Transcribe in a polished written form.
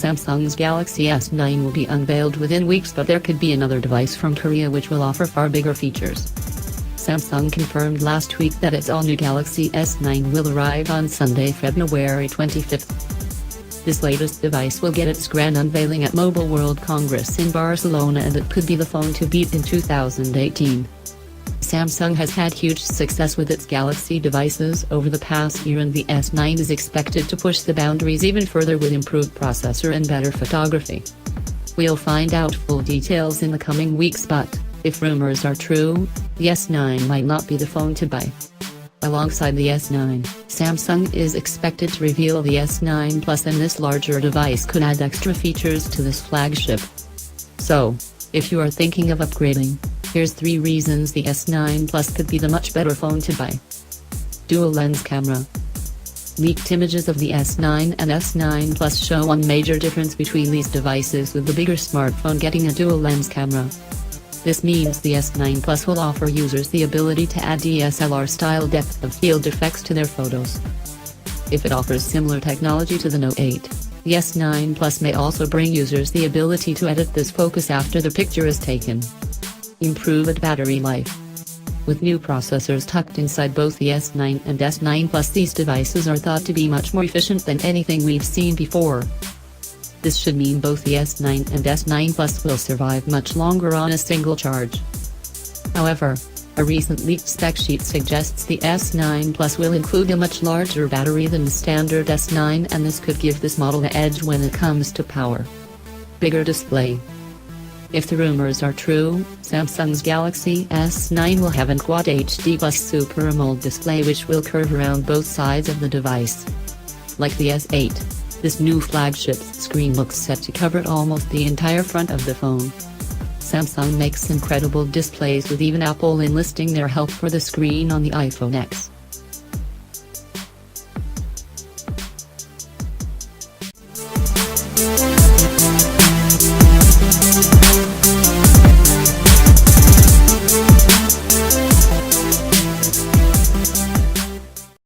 Samsung's Galaxy S9 will be unveiled within weeks, but there could be another device from Korea which will offer far bigger features. Samsung confirmed last week that its all-new Galaxy S9 will arrive on Sunday, February 25. This latest device will get its grand unveiling at Mobile World Congress in Barcelona, and it could be the phone to beat in 2018. Samsung has had huge success with its Galaxy devices over the past year, and the S9 is expected to push the boundaries even further with improved processor and better photography. We'll find out full details in the coming weeks, but if rumors are true, the S9 might not be the phone to buy. Alongside the S9, Samsung is expected to reveal the S9 Plus, and this larger device could add extra features to this flagship. So, if you are thinking of upgrading, here's 3 reasons the S9 Plus could be the much better phone to buy. Dual lens camera. Leaked images of the S9 and S9 Plus show one major difference between these devices, with the bigger smartphone getting a dual lens camera. This means the S9 Plus will offer users the ability to add DSLR-style depth of field effects to their photos. If it offers similar technology to the Note 8, the S9 Plus may also bring users the ability to edit this focus after the picture is taken. Improved battery life. With new processors tucked inside both the S9 and S9 Plus, these devices are thought to be much more efficient than anything we've seen before. This should mean both the S9 and S9 Plus will survive much longer on a single charge. However, a recent leaked spec sheet suggests the S9 Plus will include a much larger battery than the standard S9, and this could give this model the edge when it comes to power. Bigger display. If the rumors are true, Samsung's Galaxy S9 will have a Quad HD Plus Super AMOLED display which will curve around both sides of the device. Like the S8, this new flagship screen looks set to cover almost the entire front of the phone. Samsung makes incredible displays, with even Apple enlisting their help for the screen on the iPhone X.